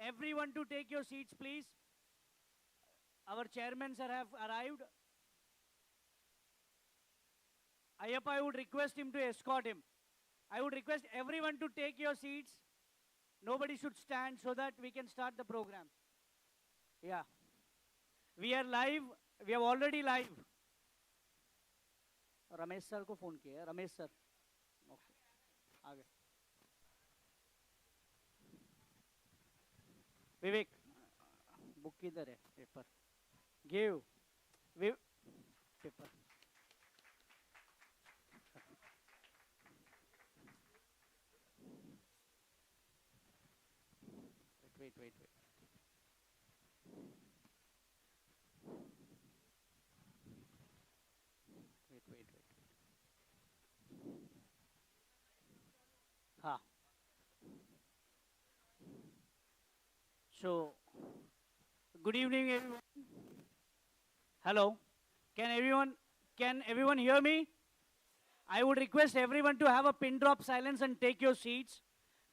everyone to take your seats, please. Our chairmen, sir, have arrived. Ayappa, I would request him to escort him. I would request everyone to take your seats. Nobody should stand so that we can start the program. Yeah. We are live. We are already live. Ramesh sir को phone किया है. Ramesh sir. Okay. आगे. Vivek. Book किधर है? Paper. Give. Paper. Wait. Ha. So, good evening, everyone. Hello. Can everyone hear me? I would request everyone to have a pin drop silence and take your seats.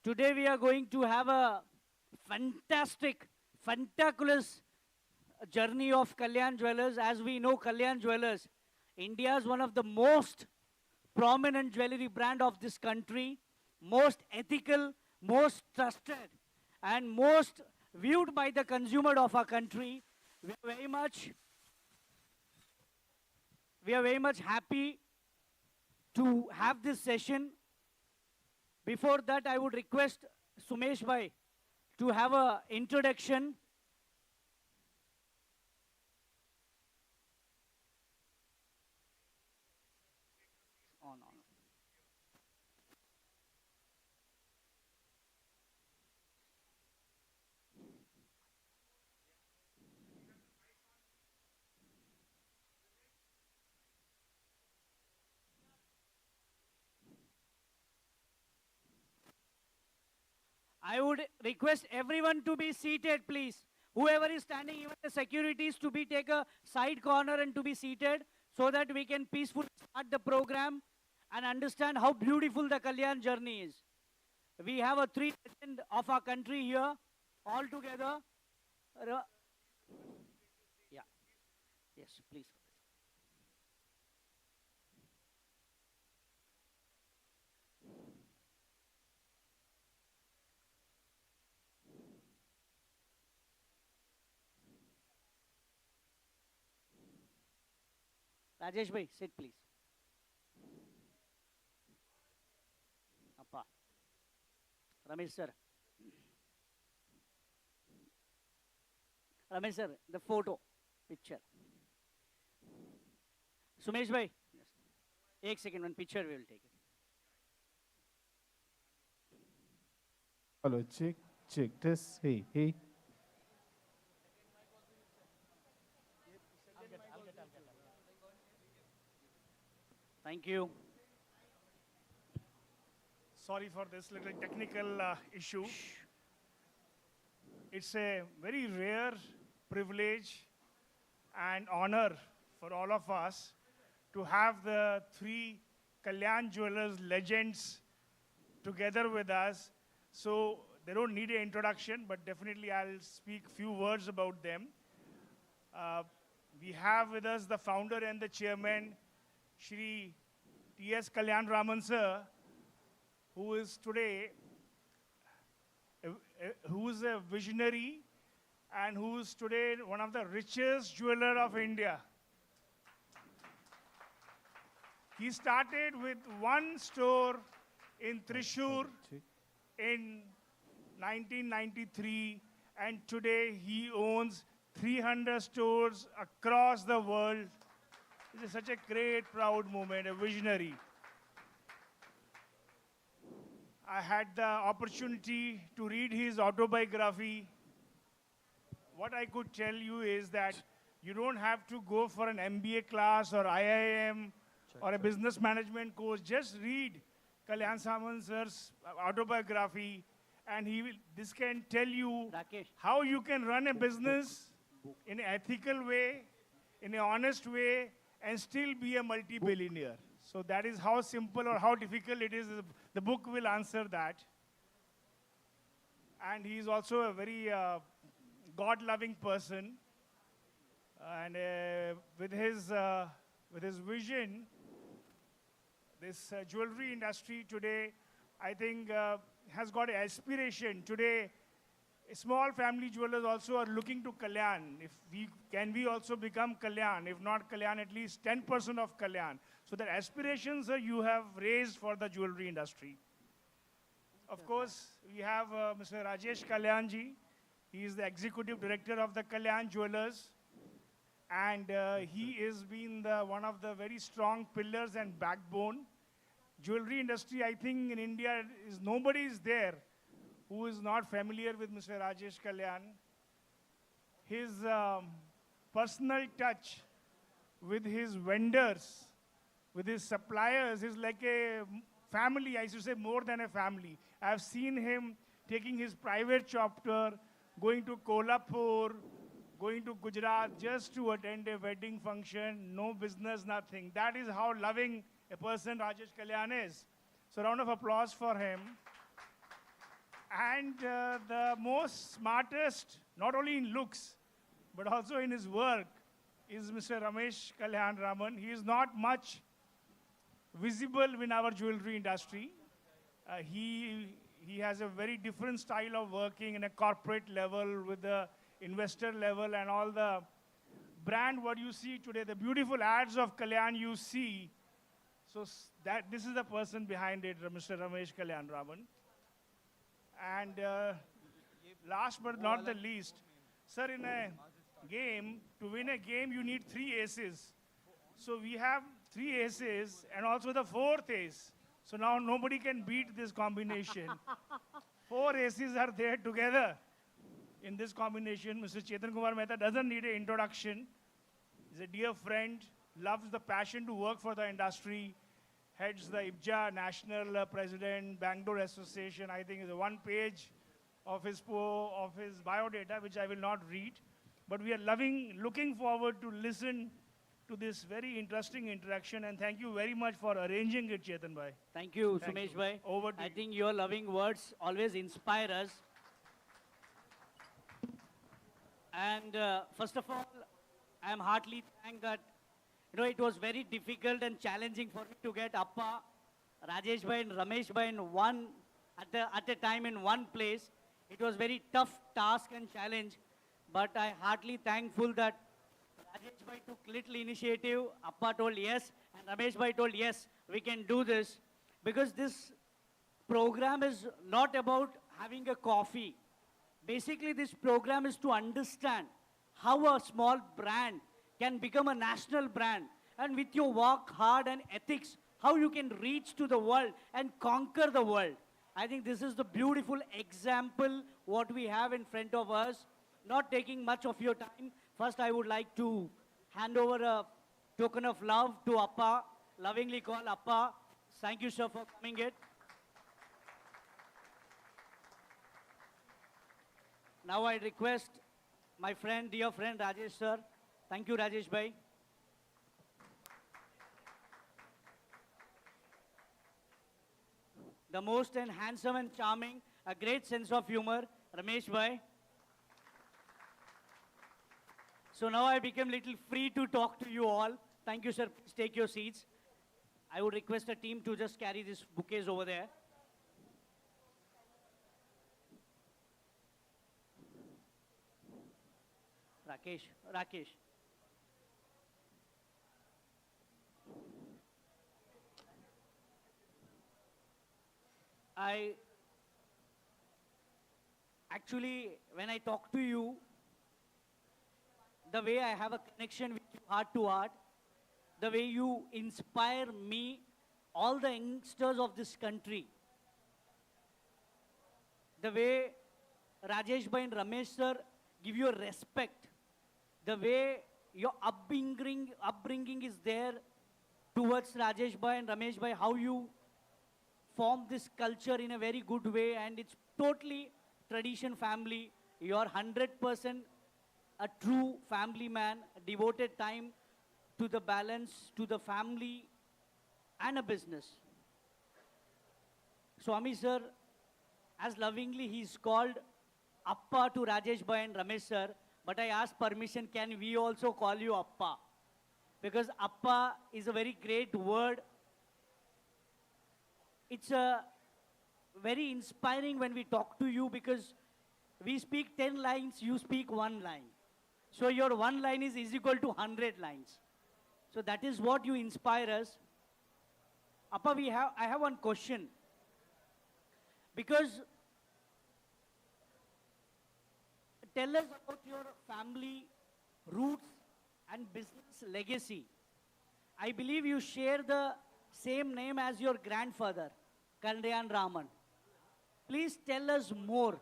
Today we are going to have a fantabulous journey of Kalyan Jewellers. As we know, Kalyan Jewellers, India is one of the most prominent jewelry brand of this country, most ethical, most trusted, and most viewed by the consumer of our country. We are very much happy to have this session. Before that, I would request Sumesh Bhai to have an introduction. On. I would request everyone to be seated, please. Whoever is standing, even the securities, to take a side corner and to be seated so that we can peacefully start the program and understand how beautiful the Kalyan journey is. We have a 3 legends of our country here, all together. Yeah. Yes, please. Rajesh bhai, sit please. Appa. Ramesh sir. Ramesh sir, the photo, picture. Sumesh bhai. Yes. 1 second, one picture we will take it. Hello, check, test, hey. Thank you. Sorry for this little technical issue. It's a very rare privilege and honor for all of us to have the 3 Kalyan Jewellers legends together with us. So they don't need an introduction, but definitely I'll speak few words about them. We have with us the founder and the chairman, Shri T.S. Kalyanaraman sir, who is today, who is a visionary and who is today one of the richest jeweler of India. He started with 1 store in Thrissur in 1993, and today he owns 300 stores across the world. It is such a great, proud moment, a visionary. I had the opportunity to read his autobiography. What I could tell you is that you don't have to go for an MBA class or IIM or a business management course. Just read Kalyanaraman sir's autobiography, and this can tell you how you can run a business in an ethical way, in an honest way, and still be a multi-billionaire. So that is how simple or how difficult it is. The book will answer that. and he's also a very God-loving person. And with his vision, this jewelry industry today, I think, has got aspiration. Today, small family jewelers also are looking to Kalyan. If we also become Kalyan? If not Kalyan, at least 10% of Kalyan. So the aspirations you have raised for the jewelry industry. Of course, we have Mr. Rajesh Kalyanji. He is the executive director of the Kalyan Jewelers. And he is been one of the very strong pillars and backbone. Jewelry industry, I think in India, nobody is there who is not familiar with Mr. Rajesh Kalyan. His personal touch with his vendors, with his suppliers, is like a family, I should say more than a family. I've seen him taking his private chopper, going to Kolhapur, going to Gujarat just to attend a wedding function, no business, nothing. That is how loving a person Rajesh Kalyan is. So round of applause for him. And the most smartest, not only in looks, but also in his work, is Mr. Ramesh Kalyanaraman. He is not much visible in our jewelry industry. He has a very different style of working in a corporate level with the investor level and all the brand what you see today, the beautiful ads of Kalyan you see. So this is the person behind it, Mr. Ramesh Kalyanaraman. And last but not the least, sir, in a game, to win a game, you need 3 aces. So we have 3 aces and also the 4th ace. So now nobody can beat this combination. 4 aces are there together in this combination. Mr. Chetan Kumar Mehta doesn't need an introduction. He's a dear friend, loves the passion to work for the industry, heads the IBJA National President, Bangalore Association. I think is a 1 page of his biodata, which I will not read. But we are looking forward to listen to this very interesting interaction. And thank you very much for arranging it, Chetan bhai. Thank you, Sumesh bhai. Over to I you. think your loving words always inspire us. And first of all, I am heartily thanked that it was very difficult and challenging for me to get Appa, Rajesh bhai and Ramesh bhai in one at a time in one place. It was very tough task and challenge, but I heartily thankful that Rajesh bhai took little initiative. Appa told yes, and Ramesh bhai told yes, we can do this, because this program is not about having a coffee. Basically, this program is to understand how a small brand can become a national brand, and with your work hard and ethics, how you can reach to the world and conquer the world. I think this is the beautiful example what we have in front of us. Not taking much of your time, first I would like to hand over a token of love to Appa, lovingly call Appa. Thank you, sir, for coming in. Now I request my friend, dear friend Rajesh sir. Thank you, Rajesh bhai. The most and handsome and charming, a great sense of humor, Ramesh bhai. So now I become little free to talk to you all. Thank you, sir. Please take your seats. I would request the team to just carry these bouquets over there. Rakesh. Actually, when I talk to you, the way I have a connection with you heart to heart, the way you inspire me, all the youngsters of this country, the way Rajesh bhai and Ramesh sir give you a respect, the way your upbringing is there towards Rajesh bhai and Ramesh bhai, how you form this culture in a very good way, and it's totally tradition family. You are 100% a true family man, devoted time to the balance, to the family and a business. Swami sir, as lovingly he's called Appa to Rajesh bhai and Ramesh sir, but I asked permission, can we also call you Appa? Because Appa is a very great word. It's a very inspiring when we talk to you because we speak 10 lines, you speak one line. So your one line is equal to 100 lines. So that is what you inspire us. Appa, I have one question. Because tell us about your family roots and business legacy. I believe you share the same name as your grandfather, Kalyanaraman. Please tell us more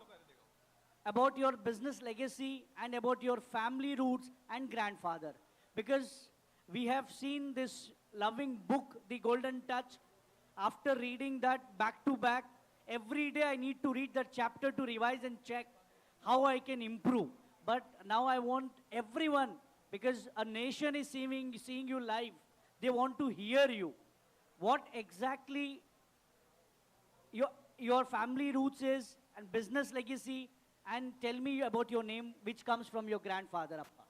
about your business legacy and about your family roots and grandfather. Because we have seen this loving book, The Golden Touch. After reading that back to back, every day I need to read that chapter to revise and check how I can improve. But now I want everyone, because a nation is seeing you live, they want to hear you. What exactly your family roots is and business legacy, and tell me about your name, which comes from your grandfather, Appa.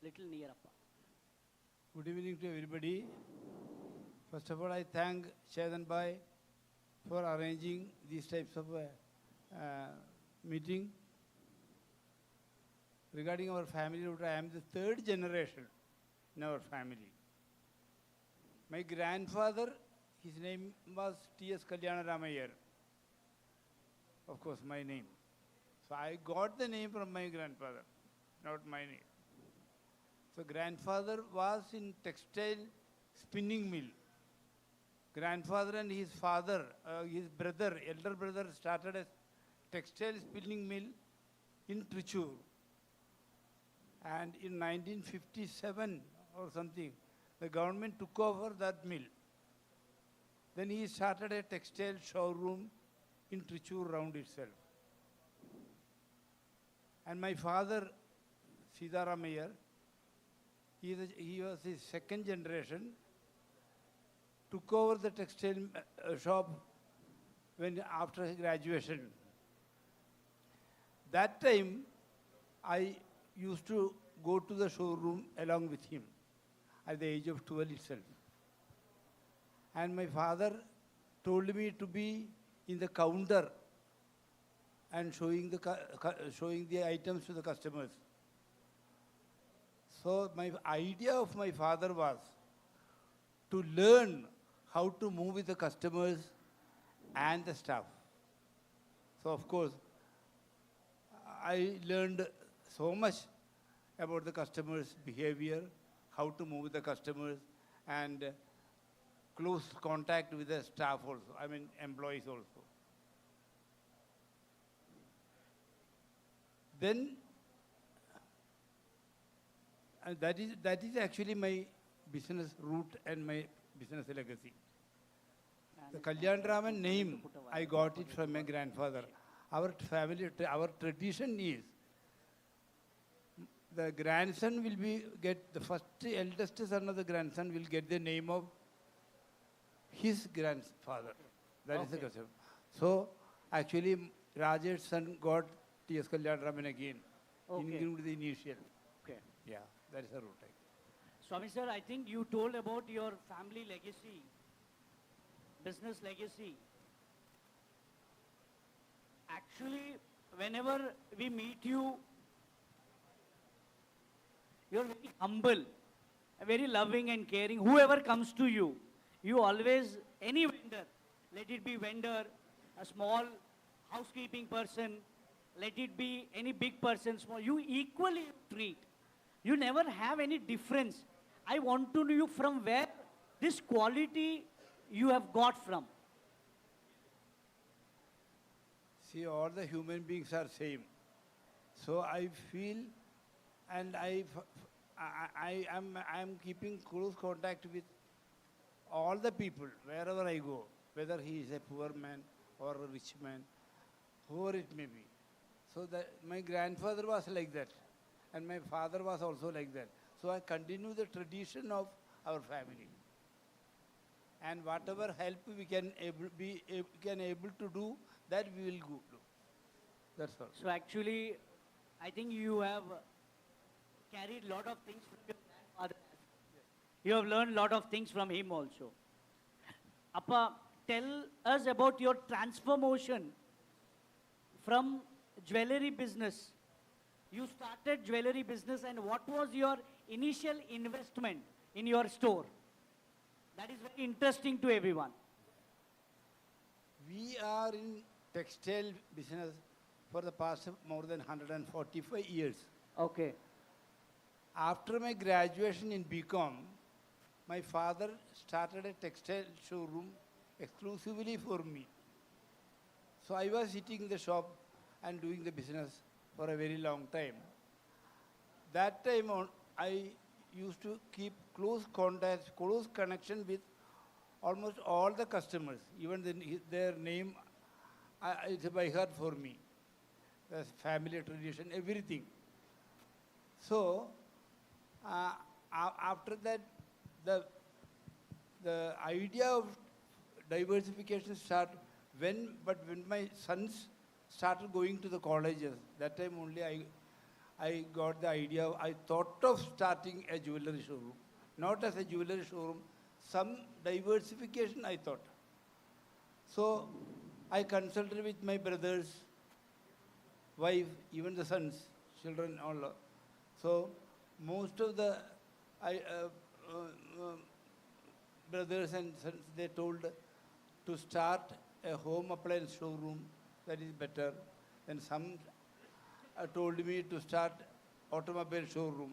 Little near, Appa. Good evening to everybody. First of all, I thank Chetan Bhai for arranging these types of meeting. Regarding our family root, I am the third generation in our family. My grandfather, his name was T.S. Kalyanaraman. Of course, my name. So I got the name from my grandfather, not my name. So grandfather was in textile spinning mill. Grandfather and his father, his brother, elder brother started a textile spinning mill in Trichur. And in 1957 or something, the government took over that mill. Then he started a textile showroom in Trichur round itself. And my father, Sitaramayar, he was his second generation, took over the textile shop after his graduation. That time, I used to go to the showroom along with him at the age of 12 itself. And my father told me to be in the counter and showing the items to the customers. So my idea of my father was to learn how to move with the customers and the staff. So of course, I learned so much about the customers' behavior, how to move with the customers, and close contact with the staff also, employees also. Then, that is actually my business route and my business legacy. The Kalyanaraman name, I got it from my grandfather. Our family, our tradition is, the grandson will get the first eldest son of the grandson will get the name of his grandfather. That is the custom. So actually, Rajesh's son got T.S. Kalyanaraman again, including the initial. Okay. Yeah, that is the route. Swami sir, I think you told about your family legacy, business legacy. Actually, whenever we meet you, you're very humble, very loving and caring. Whoever comes to you, you always, any vendor, let it be vendor, a small housekeeping person, let it be any big person, small, you equally treat. You never have any difference. I want to know you from where this quality you have got from. See, all the human beings are same. So I feel, and I am keeping close contact with all the people, wherever I go, whether he is a poor man or a rich man, whoever it may be. So that my grandfather was like that, and my father was also like that. So I continue the tradition of our family. And whatever help we can able to do, that we will do. That's all. So actually, I think you have carried a lot of things from your grandfather. You have learned a lot of things from him also. Appa, tell us about your transformation from jewelry business. You started jewelry business, and what was your initial investment in your store? That is very interesting to everyone. We are in textile business for the past more than 145 years. Okay. After my graduation in BCom, my father started a textile showroom exclusively for me. So I was sitting in the shop and doing the business for a very long time. That time on, I used to keep close contact, close connection with almost all the customers. Even their name is by heart for me. The family tradition, everything. So after that, the idea of diversification started when my sons started going to the colleges. That time only I got the idea. I thought of starting a jewelry showroom, not as a jewelry showroom, some diversification I thought. So I consulted with my brothers, wife, even the sons, children, all. So most of the brothers and sons, they told to start a home appliance showroom, that is better. Then some told me to start automobile showroom.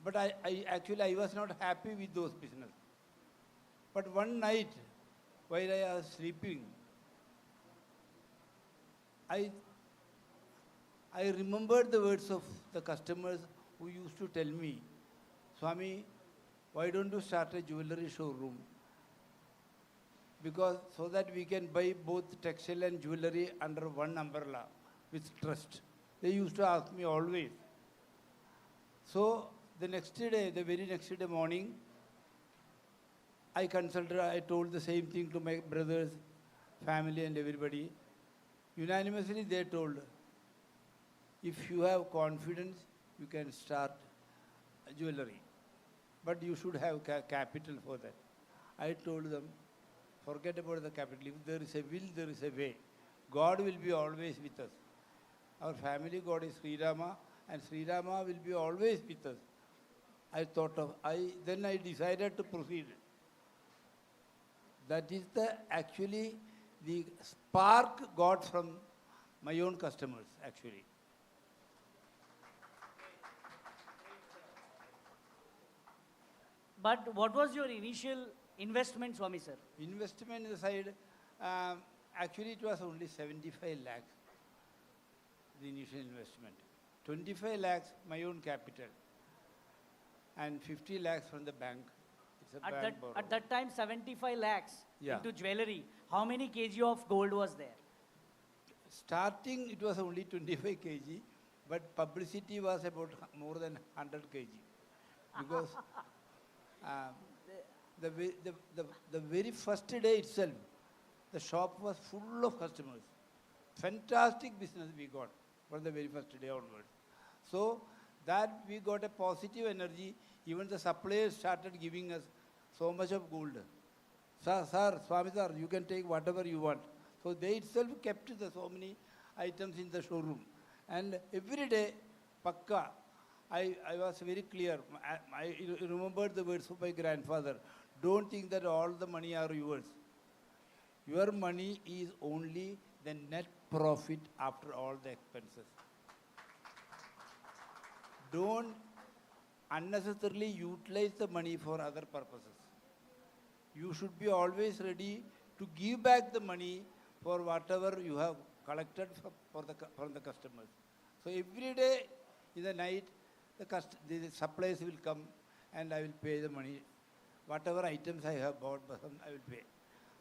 But I was not happy with those business. But one night, while I was sleeping, I remembered the words of the customers who used to tell me, Swami, why don't you start a jewelry showroom? Because so that we can buy both textile and jewelry under one umbrella with trust. They used to ask me always. So the very next day morning, I told the same thing to my brothers, family and everybody. Unanimously they told, if you have confidence, you can start jewelry. But you should have capital for that. I told them, forget about the capital. If there is a will, there is a way. God will be always with us. Our family God is Sri Rama, and Sri Rama will be always with us. Then I decided to proceed. That is actually the spark got from my own customers, actually. But what was your initial investment, Swami sir? Investment side, actually it was only 75 lakhs, the initial investment. 25 lakhs, my own capital, and 50 lakhs from the bank. It's a bank borrow. At that time, 75 lakhs Yeah. into jewelry. How many kg of gold was there? Starting, it was only 25 kg, but publicity was about more than 100 kg. Because the very first day itself, the shop was full of customers. Fantastic business we got from the very first day onwards. So that we got a positive energy. Even the suppliers started giving us so much of gold. Sir, Swami sir, you can take whatever you want. So they itself kept so many items in the showroom. And every day, pakka, I was very clear. I remembered the words of my grandfather. Don't think that all the money are yours. Your money is only the net profit after all the expenses. Don't unnecessarily utilize the money for other purposes. You should be always ready to give back the money for whatever you have collected from the customers. So every day in the night, the suppliers will come and I will pay the money. Whatever items I have bought, I will pay.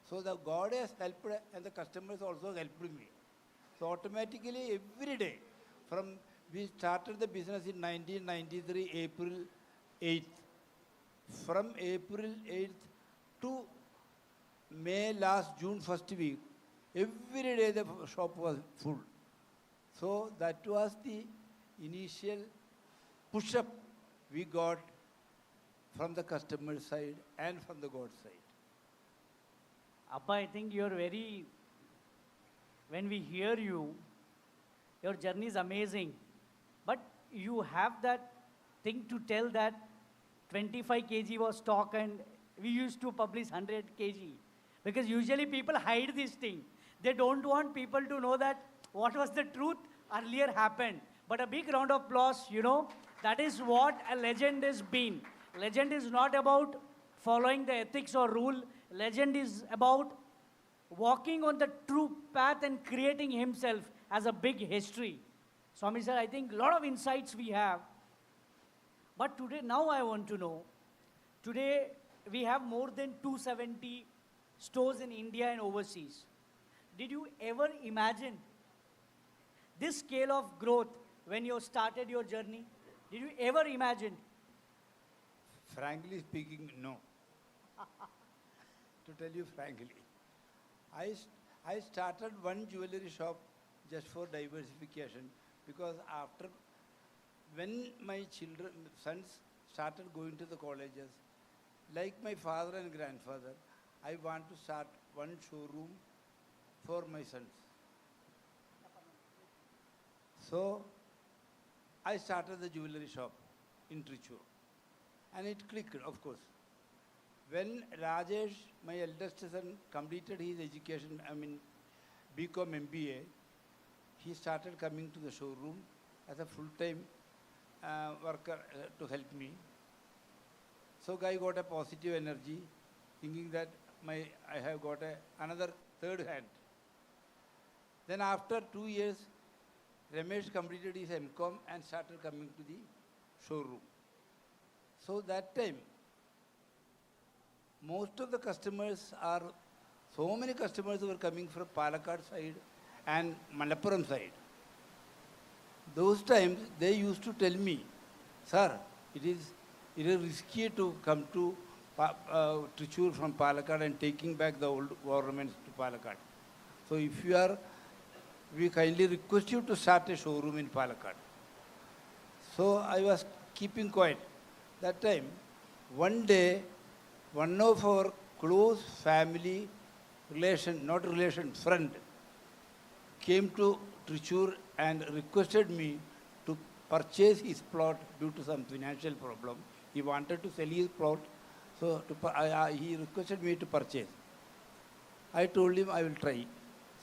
So the God has helped and the customers also helped me. So automatically every day, we started the business in 1993, April 8th. From April 8th to May last June first week, every day the shop was full. So that was the initial push-up we got from the customer side and from the God side. Appa, I think you're very, when we hear you, your journey is amazing. But you have that thing to tell that 25 kg was stock and we used to publish 100 kg. Because usually people hide this thing. They don't want people to know that what was the truth earlier happened. But a big round of applause, that is what a legend has been. Legend is not about following the ethics or rule. Legend is about walking on the true path and creating himself as a big history. Swami sir, I think a lot of insights we have. But today, now I want to know, today we have more than 270 stores in India and overseas. Did you ever imagine this scale of growth when you started your journey? Did you ever imagine? Frankly speaking, no. To tell you frankly, I started one jewelry shop just for diversification because when my sons started going to the colleges, like my father and grandfather, I want to start one showroom for my sons. So I started the jewelry shop in Trichur. And it clicked, of course. When Rajesh, my eldest son, completed his education, BCom MBA, he started coming to the showroom as a full-time worker to help me. So guy got a positive energy, thinking that I have got another third hand. Then after 2 years, Ramesh completed his MCom and started coming to the showroom. So that time, most of the customers so many customers were coming from Palakkad side and Malappuram side. Those times, they used to tell me, sir, it is risky to come to Trichur from Palakkad and taking back the old ornaments to Palakkad. So if you are, we kindly request you to start a showroom in Palakkad. So I was keeping quiet. That time, one day, one of our close family friend, came to Trichur and requested me to purchase his plot due to some financial problem. He wanted to sell his plot, so he requested me to purchase. I told him I will try.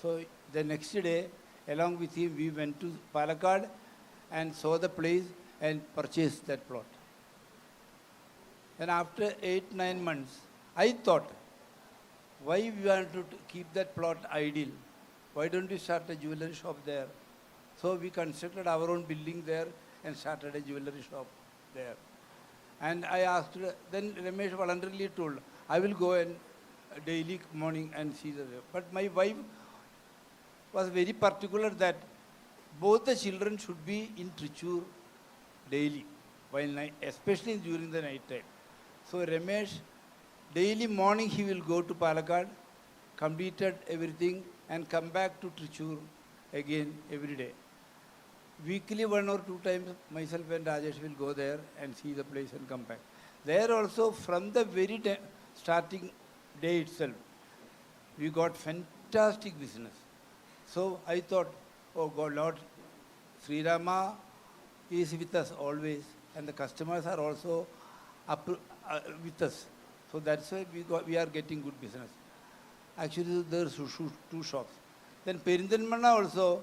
So the next day, along with him, we went to Palakkad and saw the place and purchased that plot. And after 8-9 months, I thought, why we want to keep that plot idle? Why don't we start a jewelry shop there? So we constructed our own building there and started a jewelry shop there. And I asked, then Ramesh voluntarily told, I will go and daily morning and see the. But my wife was very particular that both the children should be in Trichur daily, while night, especially during the night time. So Ramesh, daily morning he will go to Palakkad, completed everything and come back to Trichur again every day. Weekly 1 or 2 times, myself and Rajesh will go there and see the place and come back. There also, from the very starting day itself, we got fantastic business. So I thought, oh God, Lord, Sri Rama is with us always, and the customers are also with us. So that's why we are getting good business. Actually, there are 2 shops. Then Perindanmanna also,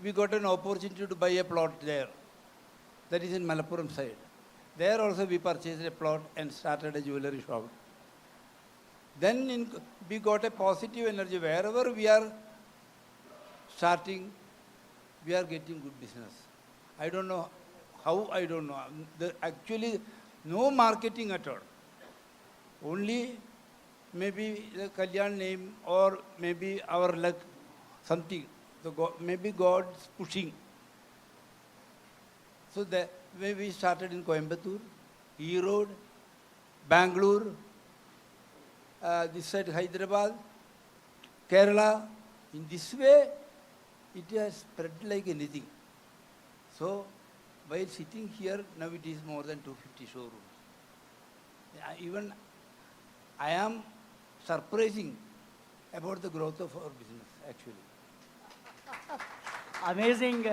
we got an opportunity to buy a plot there. That is in Malappuram side. There also we purchased a plot and started a jewelry shop. Then we got a positive energy. Wherever we are starting, we are getting good business. I don't know how, I don't know. Actually, no marketing at all. Only maybe the Kalyan name or maybe our luck, something. Maybe God's pushing. So we started in Coimbatore, Erode, Bangalore, this side Hyderabad, Kerala. In this way, it has spread like anything. So, while sitting here, now it is more than 250 showrooms. Even I am surprising about the growth of our business, actually. Amazing,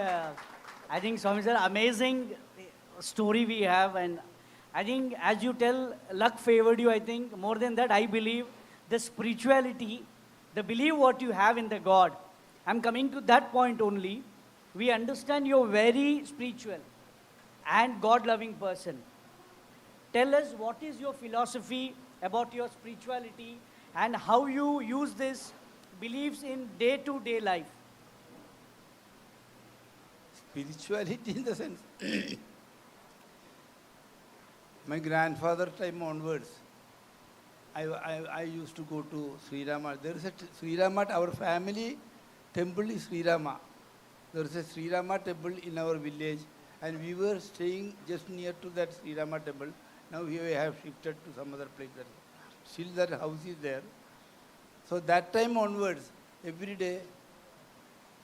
I think, Swami sir, amazing story we have. And I think as you tell, luck favored you, I think. More than that, I believe the spirituality, the belief what you have in the God. I'm coming to that point only. We understand you're very spiritual and God-loving person. Tell us what is your philosophy about your spirituality and how you use this beliefs in day-to-day life. Spirituality in the sense, my grandfather time onwards, I used to go to Sri Rama. There is a Sri Rama, our family temple is Sri Rama. There is a Sri Rama temple in our village, and we were staying just near to that Sri Rama temple. Now we have shifted to some other place. Still that house is there. So that time onwards, every day,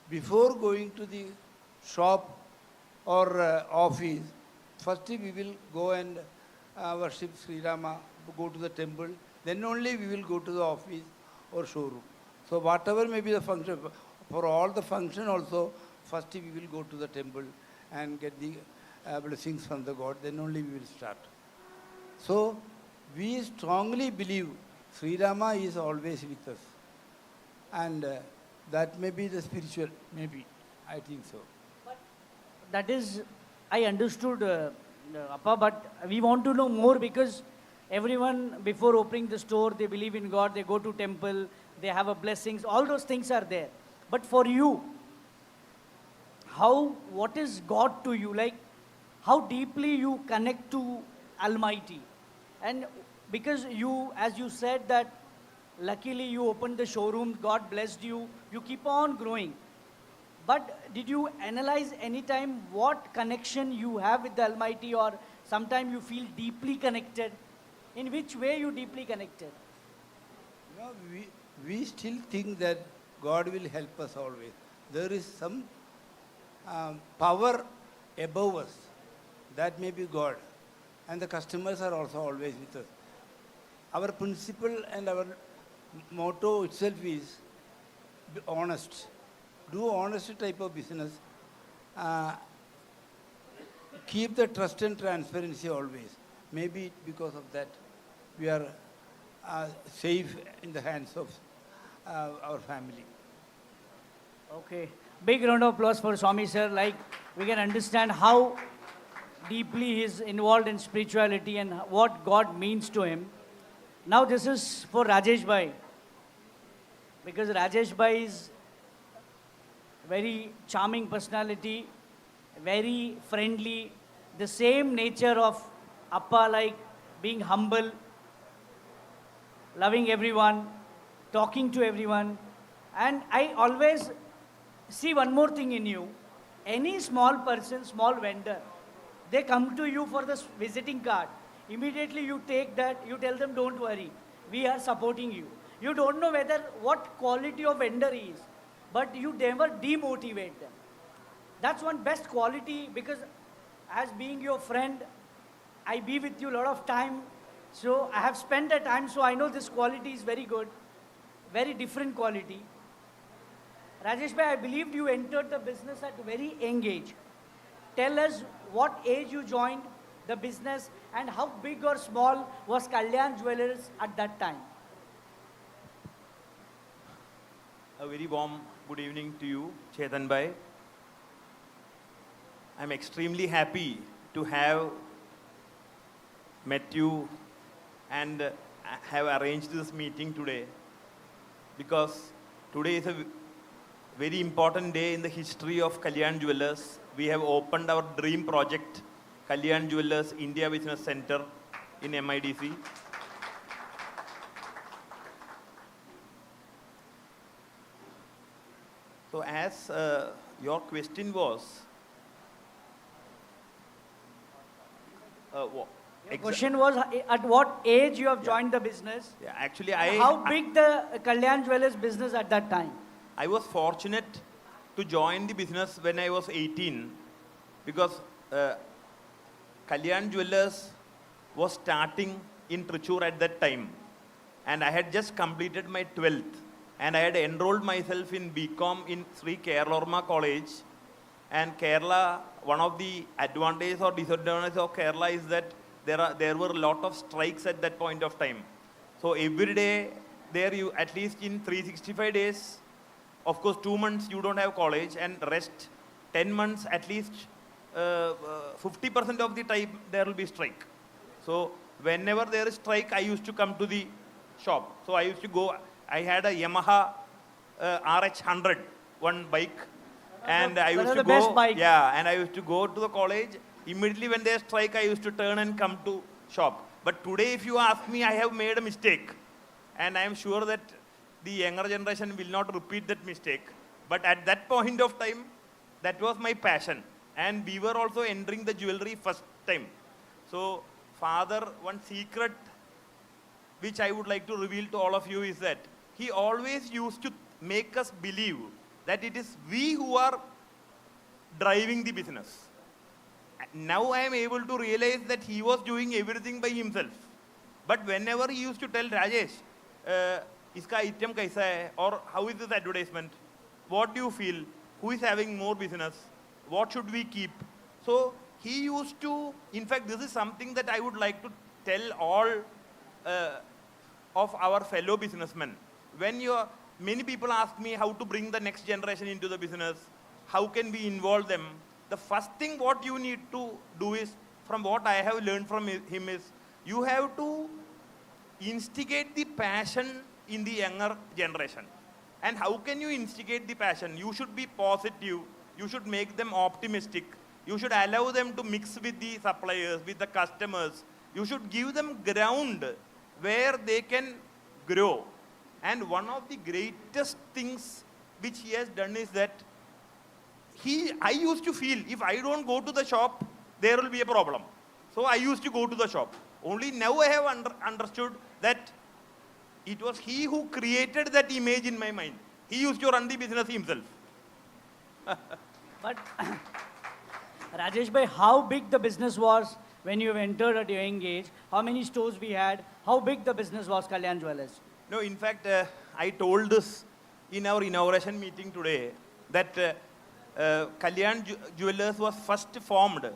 before going to the shop or office, first we will go and worship Sri Rama, go to the temple, then only we will go to the office or showroom. So whatever may be the function, for all the function also, first we will go to the temple and get the blessings from the God, then only we will start. So we strongly believe Sri Rama is always with us. And that may be the spiritual, maybe, I think so. That is, I understood, Appa, but we want to know more because everyone, before opening the store, they believe in God, they go to temple, they have a blessings, all those things are there. But for you, what is God to you? Like, how deeply you connect to Almighty? And because you, as you said that, luckily you opened the showroom, God blessed you, you keep on growing. But did you analyze any time what connection you have with the Almighty, or sometime you feel deeply connected? In which way you deeply connected? No, we still think that God will help us always. There is some power above us. That may be God. And the customers are also always with us. Our principle and our motto itself is be honest. Do honest type of business. Keep the trust and transparency always. Maybe because of that, we are safe in the hands of our family. Okay. Big round of applause for Swami sir. Like, we can understand how deeply he is involved in spirituality and what God means to him. Now this is for Rajesh bhai. Because Rajesh bhai is very charming personality, very friendly, the same nature of Appa, like being humble, loving everyone, talking to everyone. And I always see one more thing in you. Any small person, small vendor, they come to you for this visiting card. Immediately you take that, you tell them, don't worry, we are supporting you. You don't know what quality of vendor he is, but you never demotivate them. That's one best quality, because as being your friend, I be with you a lot of time. So I have spent the time, so I know this quality is very good, very different quality. Rajesh bhai, I believed you entered the business at a very young age. Tell us what age you joined the business and how big or small was Kalyan Jewelers at that time. A very warm good evening to you, Chetan bhai. I'm extremely happy to have met you and have arranged this meeting today, because today is a very important day in the history of Kalyan Jewelers. We have opened our dream project, Kalyan Jewelers India Business Center in MIDC. So as your question was, The question was, at what age you have joined the business? Yeah, actually, And how big the Kalyan Jewellers business at that time? I was fortunate to join the business when I was 18 because Kalyan Jewellers was starting in Trichur at that time. And I had just completed my 12th. And I had enrolled myself in BCom in Sri Kerala College. And Kerala, one of the advantages or disadvantages of Kerala is that there were a lot of strikes at that point of time. So every day, there you, at least in 365 days, of course 2 months you don't have college, and rest 10 months at least 50% of the time there will be strike. So whenever there is strike, I used to come to the shop. So I used to go, I had a Yamaha RH100, one bike. And I used to go, yeah, and I used to go to the college. Immediately when there's strike, I used to turn and come to shop. But today, if you ask me, I have made a mistake. And I am sure that the younger generation will not repeat that mistake. But at that point of time, that was my passion. And we were also entering the jewelry first time. So, father, one secret which I would like to reveal to all of you is that he always used to make us believe that it is we who are driving the business. Now I am able to realize that he was doing everything by himself. But whenever he used to tell Rajesh, iska item kaisa hai, or how is this advertisement, what do you feel, who is having more business, what should we keep? So he used to, in fact, this is something that I would like to tell all of our fellow businessmen. When many people ask me how to bring the next generation into the business, how can we involve them? The first thing what you need to do is, from what I have learned from him is, you have to instigate the passion in the younger generation. And how can you instigate the passion? You should be positive. You should make them optimistic. You should allow them to mix with the suppliers, with the customers. You should give them ground where they can grow. And one of the greatest things which he has done is that I used to feel if I don't go to the shop, there will be a problem. So I used to go to the shop. Only now I have understood that it was he who created that image in my mind. He used to run the business himself. But Rajesh bhai, how big the business was when you entered at your young age? How many stores we had? How big the business was, Kalyan Jewellers? No, in fact, I told this in our inauguration meeting today that Kalyan Jewellers was first formed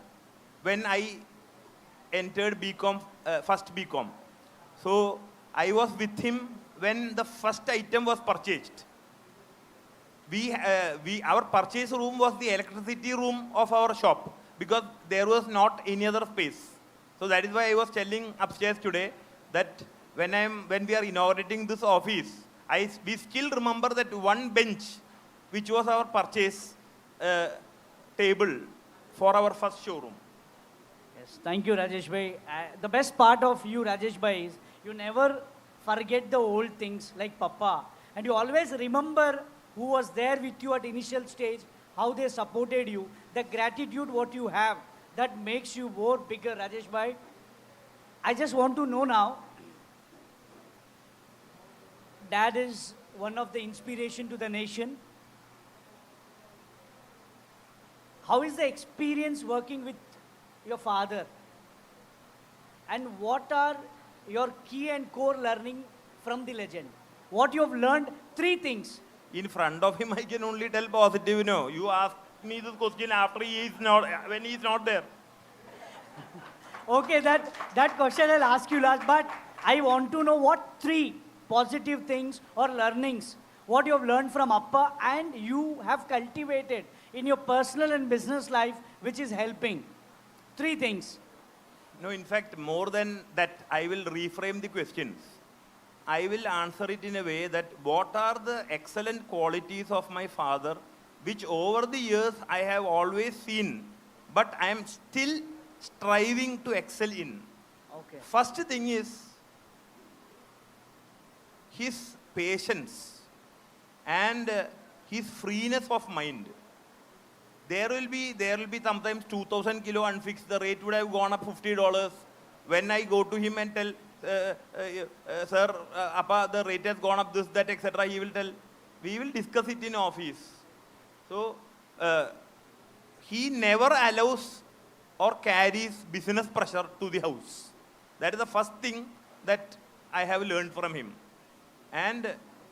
when I entered BCom, first BCom. So I was with him when the first item was purchased. Our purchase room was the electricity room of our shop because there was not any other space. So that is why I was telling upstairs today that when we are inaugurating this office, we still remember that one bench which was our purchase table for our first showroom. Yes, thank you, Rajesh bhai. The best part of you, Rajesh bhai, is you never forget the old things like Papa. And you always remember who was there with you at initial stage, how they supported you, the gratitude what you have, that makes you more bigger, Rajesh bhai. I just want to know now, Dad is one of the inspiration to the nation. How is the experience working with your father? And what are your key and core learning from the legend? What you have learned, 3 things. In front of him, I can only tell positive, you know. You ask me this question after when he is not there. Okay, that question I'll ask you last, but I want to know what 3 positive things or learnings, what you have learned from Appa and you have cultivated in your personal and business life, which is helping. 3 things. No, in fact, more than that, I will reframe the questions. I will answer it in a way that what are the excellent qualities of my father, which over the years I have always seen, but I am still striving to excel in. Okay. First thing is his patience and his freeness of mind. There will be sometimes 2,000 kilo unfixed. The rate would have gone up $50. when I go to him and tell, sir, Appa, the rate has gone up, this, that, etc., he will tell, we will discuss it in office. So, he never allows or carries business pressure to the house. That is the first thing that I have learned from him. And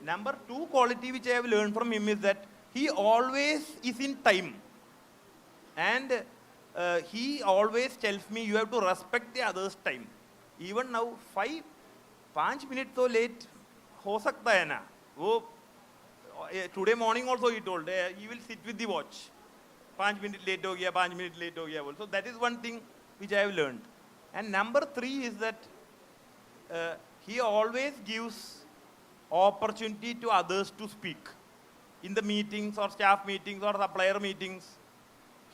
number two quality which I have learned from him is that he always is in time. And he always tells me, you have to respect the other's time. Even now, 5 minutes so late, ho sakta hai na. Wo, today morning also he told, he will sit with the watch. 5 minutes late ho gaya, 5 minutes late ho gaya. So that is one thing which I have learned. And number three is that he always gives opportunity to others to speak. In the meetings or staff meetings or supplier meetings,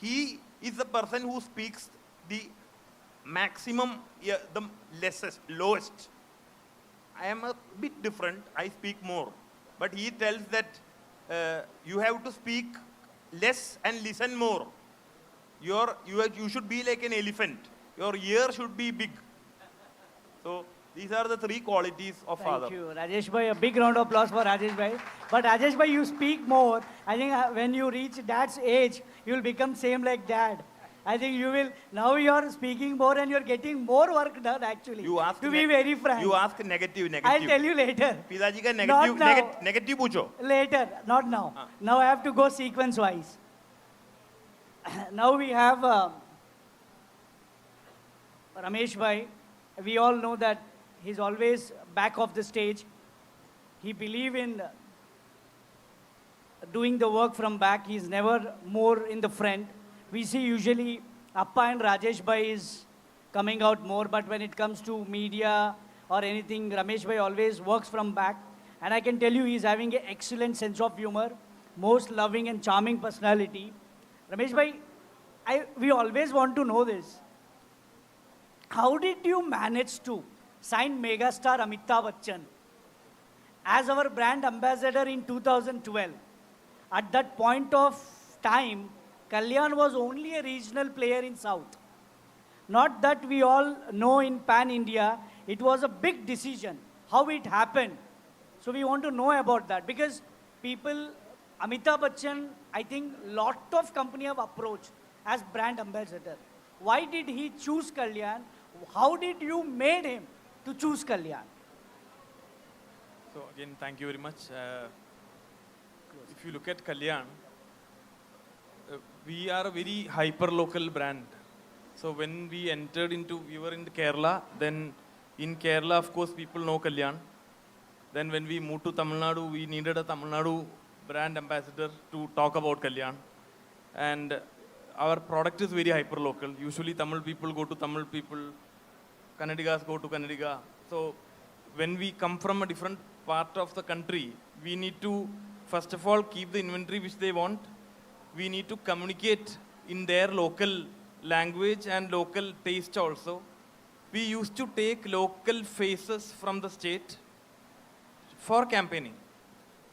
he is the person who speaks the maximum, the lowest. I am a bit different, I speak more. But he tells that you have to speak less and listen more. You should be like an elephant. Your ear should be big. So these are the three qualities of father. Thank you, Rajesh bhai. A big round of applause for Rajesh bhai. But Rajesh bhai, you speak more. I think when you reach dad's age, you will become same like dad. I think you will, now you are speaking more and you are getting more work done actually. You ask to be very frank. You ask negative. I'll tell you later. Pidaji ka Not now. negative pucho. Later, not now. Now I have to go sequence wise. Now we have Ramesh bhai. We all know that he's always back of the stage. He believes in doing the work from back. He's never more in the front. We see usually Appa and Rajesh bhai is coming out more, but when it comes to media or anything, Ramesh bhai always works from back. And I can tell you he's having an excellent sense of humor, most loving and charming personality. Ramesh bhai, we always want to know this. How did you manage to sign megastar Amitabh Bachchan as our brand ambassador in 2012? At that point of time, Kalyan was only a regional player in South. Not that we all know in Pan-India, it was a big decision, how it happened. So we want to know about that because people, Amitabh Bachchan, I think lot of company have approached as brand ambassador. Why did he choose Kalyan? How did you made him to choose Kalyan? So again, thank you very much. If you look at Kalyan, we are a very hyper-local brand. So when we entered into, we were in Kerala, then in Kerala, of course, people know Kalyan. Then when we moved to Tamil Nadu, we needed a Tamil Nadu brand ambassador to talk about Kalyan. And our product is very hyper-local. Usually Tamil people go to Tamil people, Kannadigas go to Kannadiga. So when we come from a different part of the country, we need to, first of all, keep the inventory which they want. We need to communicate in their local language and local taste also. We used to take local faces from the state for campaigning.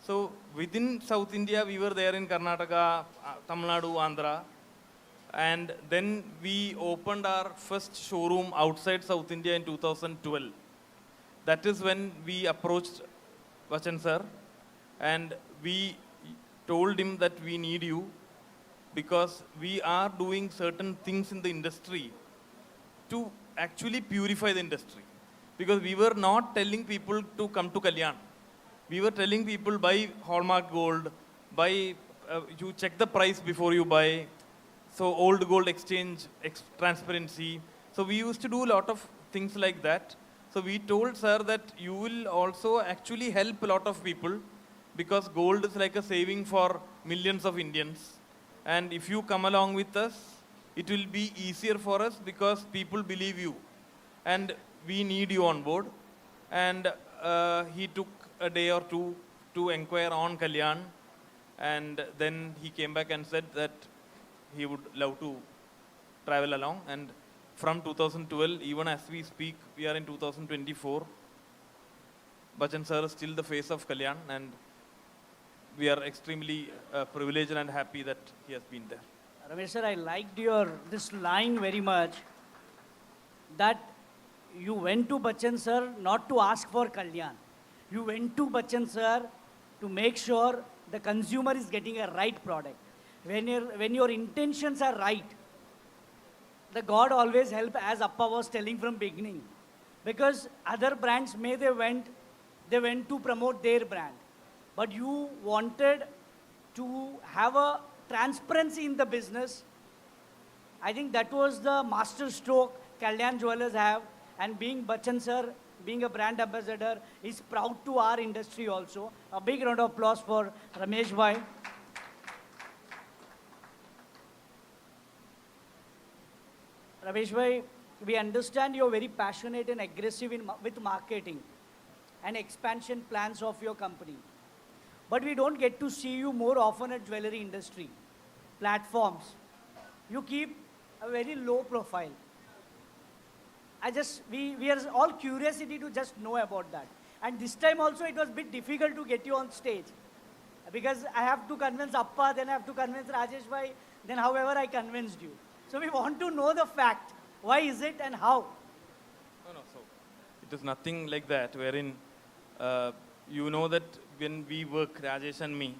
So within South India, we were there in Karnataka, Tamil Nadu, Andhra. And then we opened our first showroom outside South India in 2012. That is when we approached Bachchan sir and we told him that we need you because we are doing certain things in the industry to actually purify the industry. Because we were not telling people to come to Kalyan. We were telling people buy Hallmark gold, buy, you check the price before you buy. So old gold exchange, transparency. So we used to do a lot of things like that. So we told sir that you will also actually help a lot of people because gold is like a saving for millions of Indians. And if you come along with us, it will be easier for us because people believe you. And we need you on board. And he took a day or two to inquire on Kalyan. And then he came back and said that he would love to travel along. And from 2012, even as we speak, we are in 2024. Bachchan sir is still the face of Kalyan. And we are extremely privileged and happy that he has been there. Ramesh sir, I liked this line very much, that you went to Bachchan sir not to ask for Kalyan. You went to Bachchan sir to make sure the consumer is getting a right product. When your intentions are right, the God always help, as Appa was telling from beginning. Because other brands they went to promote their brand. But you wanted to have a transparency in the business. I think that was the master stroke Kalyan Jewelers have. And being Bachchan sir, being a brand ambassador, is proud to our industry also. A big round of applause for Ramesh bhai. Ramesh bhai, we understand you're very passionate and aggressive with marketing and expansion plans of your company. But we don't get to see you more often at jewelry industry platforms. You keep a very low profile. We are all curiosity to just know about that. And this time also it was a bit difficult to get you on stage. Because I have to convince Appa, then I have to convince Rajesh bhai, then however I convinced you. So we want to know the fact. Why is it and how? No, so it is nothing like that, wherein you know that when we work, Rajesh and me,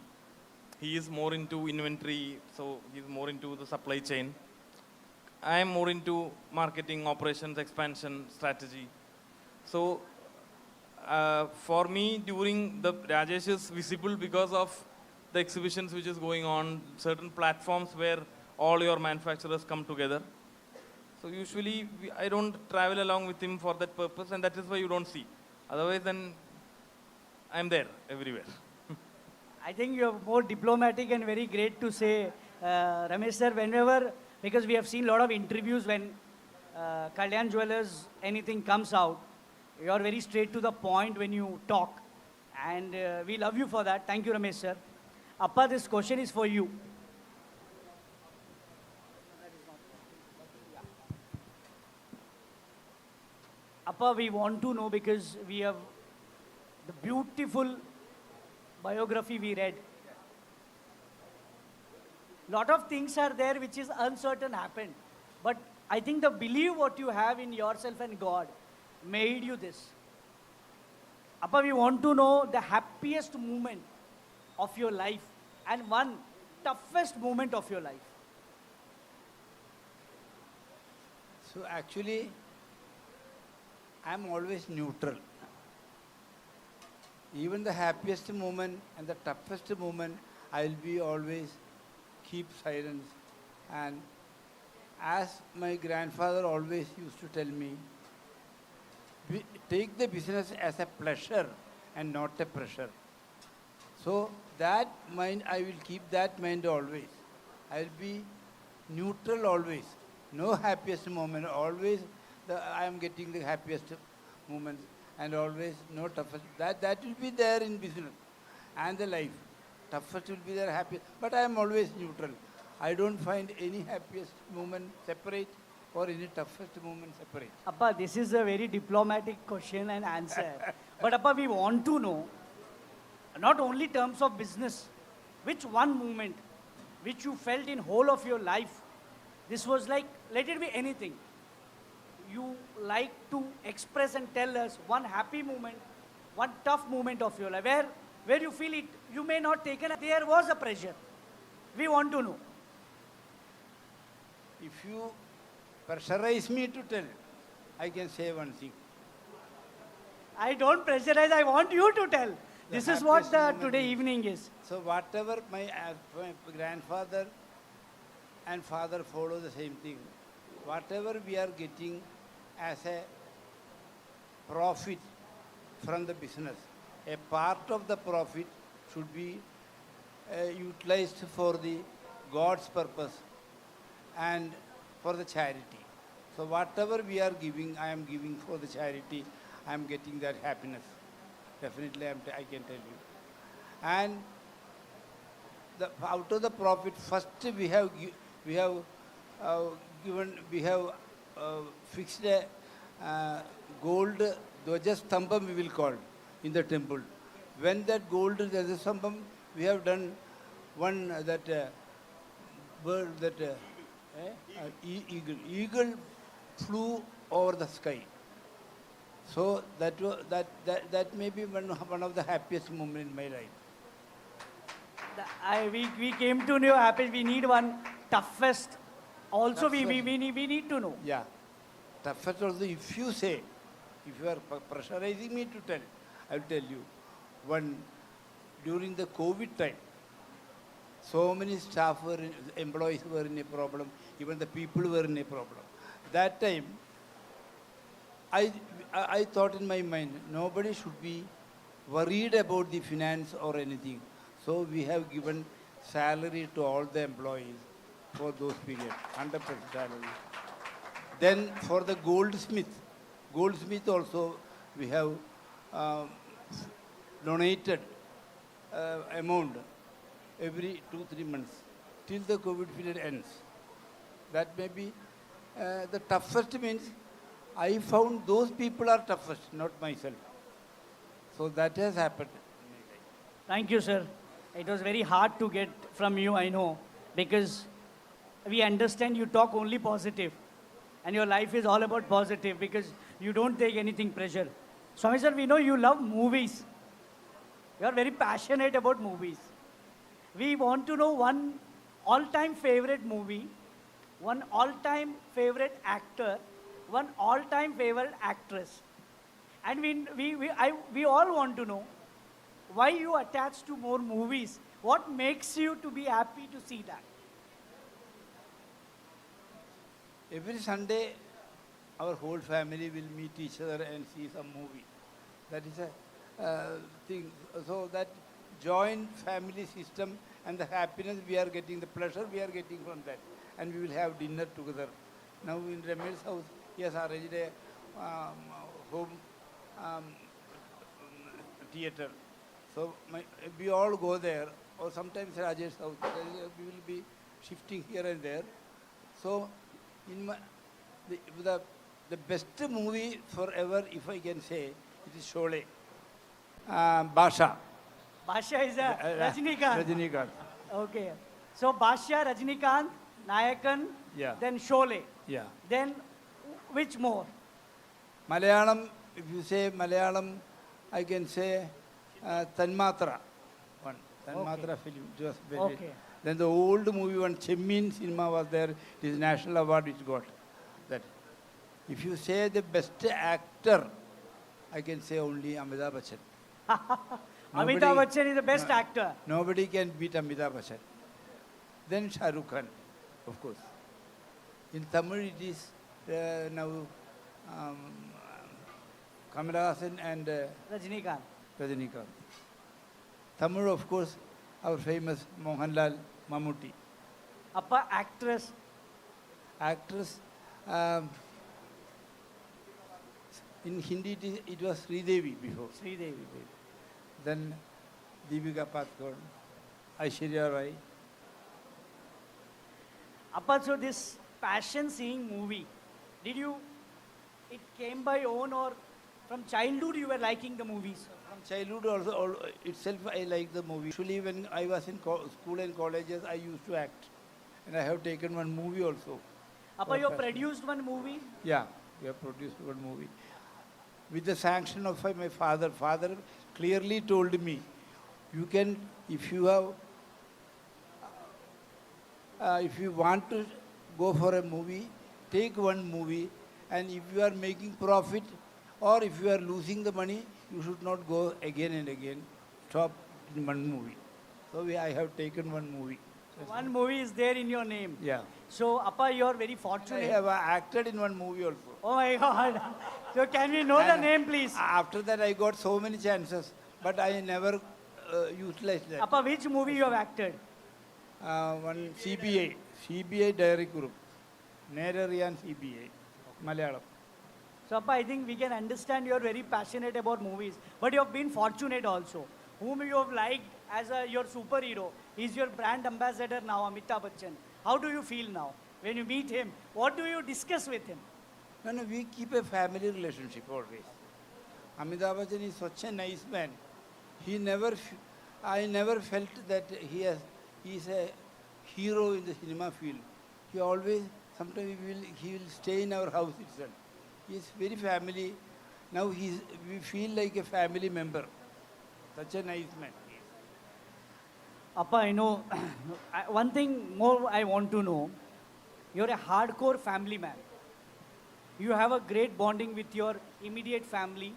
he is more into inventory, so he's more into the supply chain. I am more into marketing, operations, expansion, strategy. So for me, during the Rajesh is visible because of the exhibitions which is going on, certain platforms where all your manufacturers come together. So usually I don't travel along with him for that purpose, and that is why you don't see. Otherwise, then I'm there everywhere. I think you're more diplomatic and very great to say, Ramesh sir, whenever, because we have seen a lot of interviews when Kalyan Jewelers, anything comes out, you're very straight to the point when you talk. And we love you for that. Thank you, Ramesh sir. Appa, this question is for you. Appa, we want to know because we have the beautiful biography we read. Lot of things are there which is uncertain happened. But I think the belief what you have in yourself and God made you this. Appa, we want to know the happiest moment of your life and one toughest moment of your life. So actually, I'm always neutral. Even the happiest moment and the toughest moment, I'll be always keep silence. And as my grandfather always used to tell me, take the business as a pleasure and not a pressure. So that mind, I will keep that mind always. I'll be neutral always. No happiest moment, always I am getting the happiest moments and always no toughest. That will be there in business and the life. Toughest will be there, happiest. But I am always neutral. I don't find any happiest moment separate or any toughest moment separate. Appa, this is a very diplomatic question and answer. But Appa, we want to know, not only terms of business, which one moment which you felt in whole of your life, this was like, let it be anything. You like to express and tell us one happy moment, one tough moment of your life, where you feel it, you may not take it, there was a pressure. We want to know. If you pressurize me to tell, I can say one thing. I don't pressurize, I want you to tell. This is what the today evening is. So whatever my grandfather and father follow the same thing. Whatever we are getting as a profit from the business, a part of the profit should be utilized for the God's purpose and for the charity. So whatever we are giving, I am giving for the charity. I am getting that happiness. Definitely, I can tell you. And out of the profit, first we have fixed a gold Dwajastambam, we will call, in the temple. When that gold Dwajastambam, we have done one bird, eagle. Eagle flew over the sky. So that may be one of the happiest moments in my life. We came to know happy. We need one toughest. Also, we Toughest. need to know. Yeah. Toughest also, if you say, if you are pressurizing me to tell, I will tell you. During the COVID time, so many employees were in a problem, even the people were in a problem. That time, I thought in my mind, nobody should be worried about the finance or anything. So we have given salary to all the employees for those periods, 100% salary. Then for the goldsmith also we have donated amount every 2-3 months till the COVID period ends. That may be the toughest means I found those people are toughest, not myself. So that has happened. Thank you, sir. It was very hard to get from you, I know, because we understand you talk only positive. And your life is all about positive because you don't take anything pressure. Swami sir, we know you love movies. You are very passionate about movies. We want to know one all-time favorite movie, one all-time favorite actor, one all-time favorite actress. And we all want to know why you attach to more movies. What makes you to be happy to see that? Every Sunday, our whole family will meet each other and see some movie. That is a thing. So that joint family system and the happiness we are getting, the pleasure we are getting from that. And we will have dinner together. Now in Ramesh's house, he has arranged a home theater. So we all go there, or sometimes Rajesh's house. We will be shifting here and there. So the best movie forever, if I can say, it is Sholay. Basha. Basha is a Rajinikanth. Rajinikanth. Okay. So Basha, Rajinikanth, Nayakan, Yeah. then Sholay. Yeah. Then which more? Malayalam, if you say Malayalam, I can say Tanmatra. One. Tanmatra film. It was very. Okay. Then the old movie one, Chemmin cinema was there. It is national award which got that. If you say the best actor, I can say only Amitabh Bachchan. Amitabh Bachchan is the best actor. Nobody can beat Amitabh Bachchan. Then Shah Rukh Khan, of course. In Tamil it is now Kamal Haasan and Rajinikanth. Rajinikanth. Tamil, of course, our famous Mohanlal Mammootty. Appa, actress. Actress, in Hindi it was Sridevi before. Sridevi. Then Deepika Padukone, Aishwarya Rai. Appa, so this passion seeing movie, it came by own or from childhood you were liking the movies? From childhood also itself I like the movie. Actually when I was in school and colleges I used to act. And I have taken one movie also. Appa, you produced one movie? Yeah, we have produced one movie. With the sanction of my father. Father clearly told me, you can, if you want to go for a movie, take one movie, and if you are making profit or if you are losing the money, you should not go again and again. Stop in one movie. So I have taken one movie. One movie is there in your name. Yeah. So, Appa, you are very I fortunate. have acted in one movie also. Oh my God. So, can we know the And name, please? After that, I got so many chances, but I never utilized that. Appa, which movie you have acted? One CBI Diary Group, Nerariyan CBI, Malayalam. So, Appa, I think we can understand you are very passionate about movies, but you have been fortunate also. Whom you have liked as your superhero, he's your brand ambassador now, Amitabh Bachchan. How do you feel now? When you meet him, what do you discuss with him? No, we keep a family relationship always. Amitabh Bachchan is such a nice man. I never felt that he is a hero in the cinema field. He always, sometimes he will stay in our house itself. He is very family. Now we feel like a family member. Such a nice man. Appa, I know, one thing more I want to know. You're a hardcore family man. You have a great bonding with your immediate family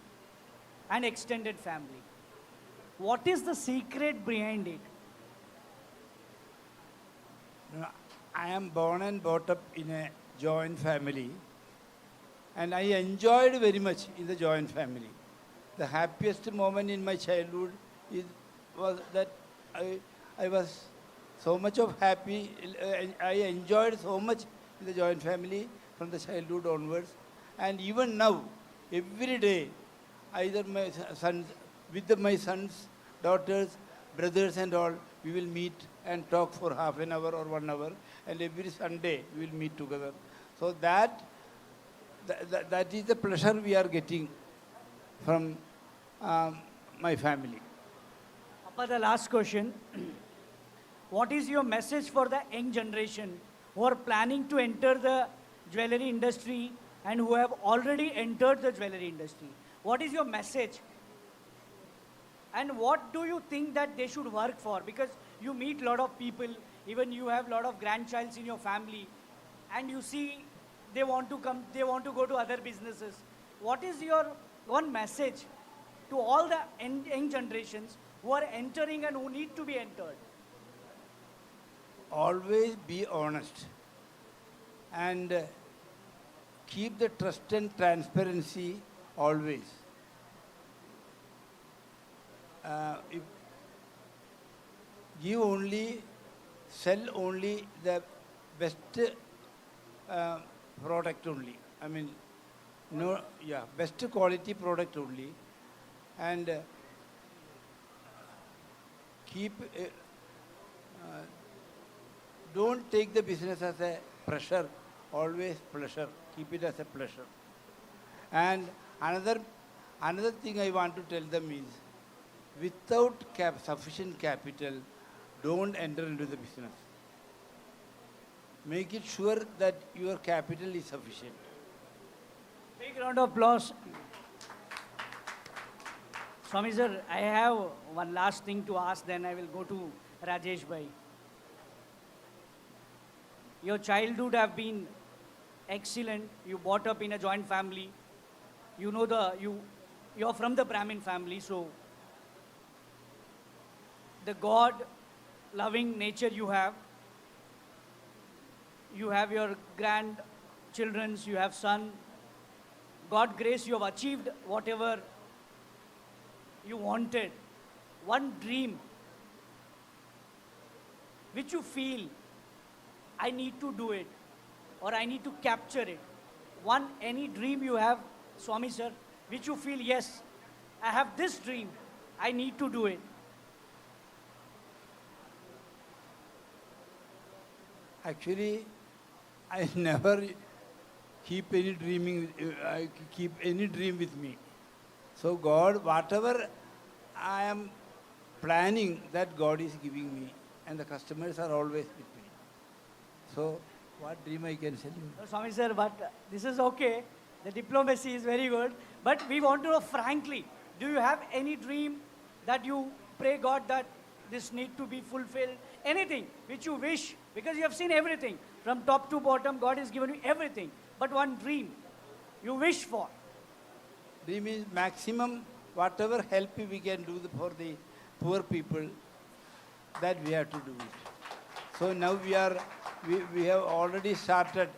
and extended family. What is the secret behind it? No, I am born and brought up in a joint family, and I enjoyed very much in the joint family. The happiest moment in my childhood was that I was so much of happy. I enjoyed so much in the joint family from the childhood onwards, and even now, every day, either my sons, with my sons, daughters, brothers, and all, we will meet and talk for half an hour or 1 hour, and every Sunday we will meet together. So that is the pleasure we are getting from my family. Appa, the last question. What is your message for the young generation who are planning to enter the jewelry industry and who have already entered the jewelry industry? What is your message? And what do you think that they should work for? Because you meet a lot of people, even you have a lot of grandchilds in your family, and you see they want to come, they want to go to other businesses. What is your one message to all the young generations who are entering and who need to be entered? Always be honest and keep the trust and transparency always. Give only, sell only the best product only. I mean, no, yeah, best quality product only, and keep. Don't take the business as a pressure. Always pleasure. Keep it as a pleasure. And another thing I want to tell them is, without sufficient capital, don't enter into the business. Make it sure that your capital is sufficient. Big round of applause. Swami sir, I have one last thing to ask, then I will go to Rajesh bhai. Your childhood have been excellent. You brought up in a joint family. You know you're from the Brahmin family, so the God-loving nature you have your grandchildren, you have son. God grace, you have achieved whatever you wanted. One dream which you feel, I need to do it, or I need to capture it. Any dream you have, Swami sir, which you feel, yes, I have this dream, I need to do it. Actually, I never keep any dreaming. I keep any dream with me. So God, whatever I am planning, that God is giving me, and the customers are always with me. So, what dream I can tell you? No, Swami sir, but this is okay. The diplomacy is very good. But we want to know frankly, do you have any dream that you pray God that this need to be fulfilled? Anything which you wish, because you have seen everything. From top to bottom, God has given you everything. But one dream you wish for. Dream is maximum, whatever help we can do for the poor people, that we have to do it. So now we have already started.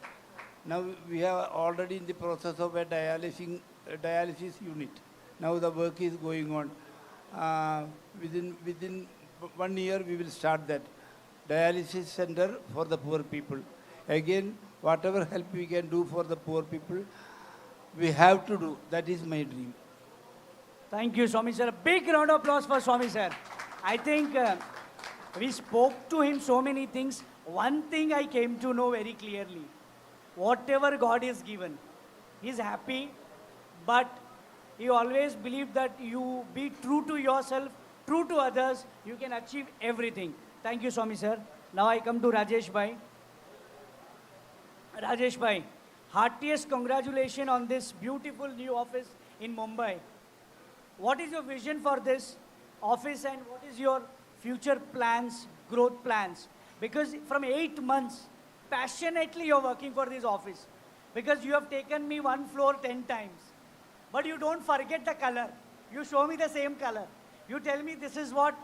Now we are already in the process of a dialysis unit. Now the work is going on. Within 1 year we will start that dialysis center for the poor people. Again, whatever help we can do for the poor people, we have to do. That is my dream. Thank you, Swami sir. A big round of applause for Swami sir. I think we spoke to him so many things. One thing I came to know very clearly. Whatever God is given, he's happy, but he always believed that you be true to yourself, true to others, you can achieve everything. Thank you, Swami sir. Now I come to Rajesh bhai. Rajesh bhai, heartiest congratulations on this beautiful new office in Mumbai. What is your vision for this office and what is your future plans, growth plans? Because from 8 months, passionately you're working for this office. Because you have taken me one floor 10 times. But you don't forget the color. You show me the same color. You tell me this is what,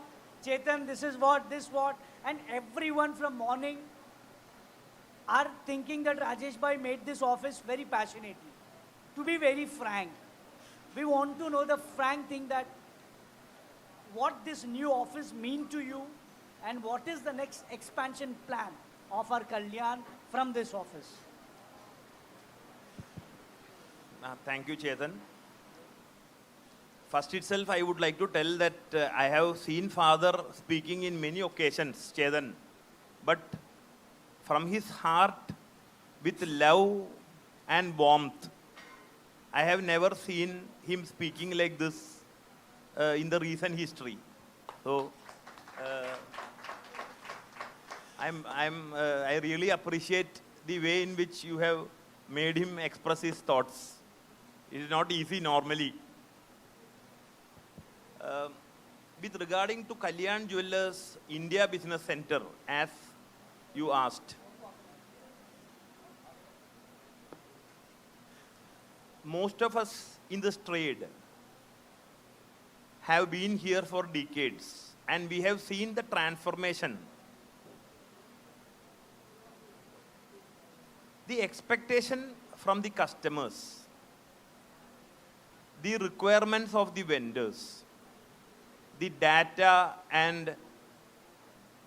Chetan, this is what, this what. And everyone from morning are thinking that Rajesh bhai made this office very passionately. To be very frank, we want to know the frank thing that what this new office mean to you and what is the next expansion plan of our Kalyan from this office. Thank you, Chetan. First itself, I would like to tell that I have seen father speaking in many occasions, Chetan, but from his heart with love and warmth. I have never seen him speaking like this in the recent history. So, I really appreciate the way in which you have made him express his thoughts. It is not easy normally. With regarding to Kalyan Jewellers India Business Center, as you asked, most of us in this trade have been here for decades and we have seen the transformation. The expectation from the customers, the requirements of the vendors, the data and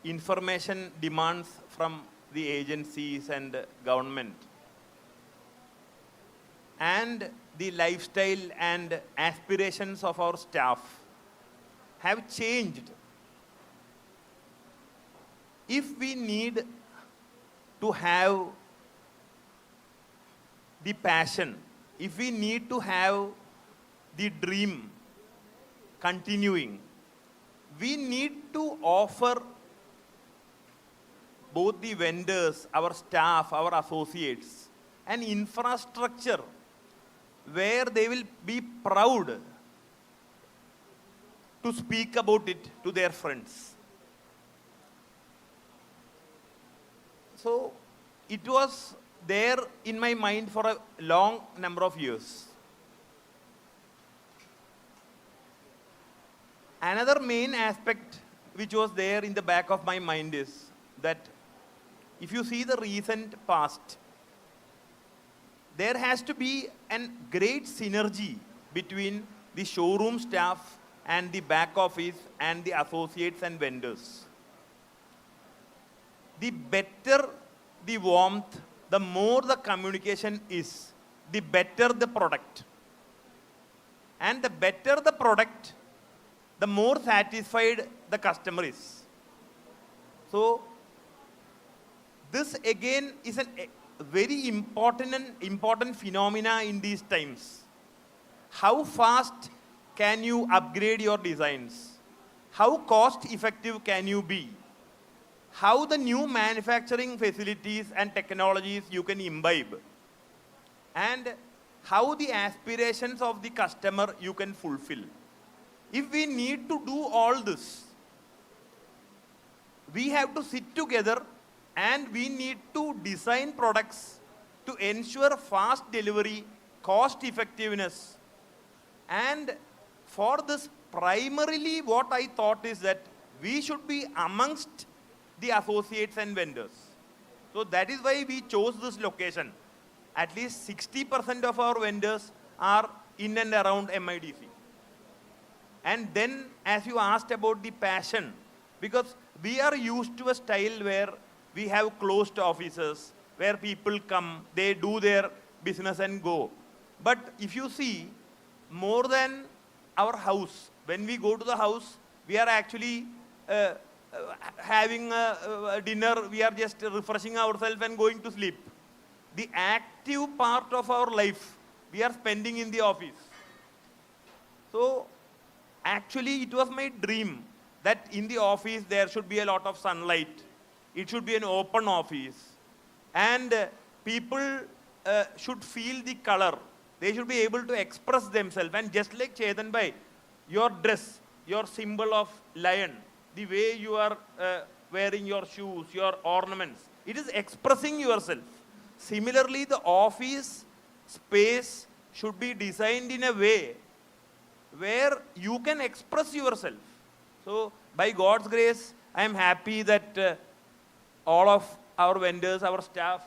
information demands from the agencies and government, and the lifestyle and aspirations of our staff have changed. If we need to have the passion, if we need to have the dream continuing, we need to offer both the vendors, our staff, our associates, an infrastructure where they will be proud to speak about it to their friends. So it was there in my mind for a long number of years. Another main aspect which was there in the back of my mind is that if you see the recent past, there has to be a great synergy between the showroom staff and the back office and the associates and vendors. The better the warmth, the more the communication is, the better the product. And the better the product, the more satisfied the customer is. So, this again is a very important phenomena in these times. How fast can you upgrade your designs? How cost effective can you be? How the new manufacturing facilities and technologies you can imbibe? And how the aspirations of the customer you can fulfill. If we need to do all this, we have to sit together and we need to design products to ensure fast delivery, cost effectiveness. And for this, primarily what I thought is that we should be amongst the associates and vendors. So that is why we chose this location. At least 60% of our vendors are in and around MIDC. And then, as you asked about the passion, because we are used to a style where we have closed offices, where people come, they do their business and go. But if you see, more than our house, when we go to the house, we are actually having a dinner, we are just refreshing ourselves and going to sleep. The active part of our life, we are spending in the office. So, actually, it was my dream that in the office there should be a lot of sunlight. It should be an open office. And people should feel the color They should be able to express themselves. And just like Chetan Bhai, your dress, your symbol of lion, the way you are wearing your shoes, your ornaments, it is expressing yourself. Similarly, the office space should be designed in a way where you can express yourself. So, by God's grace, I am happy that all of our vendors, our staff,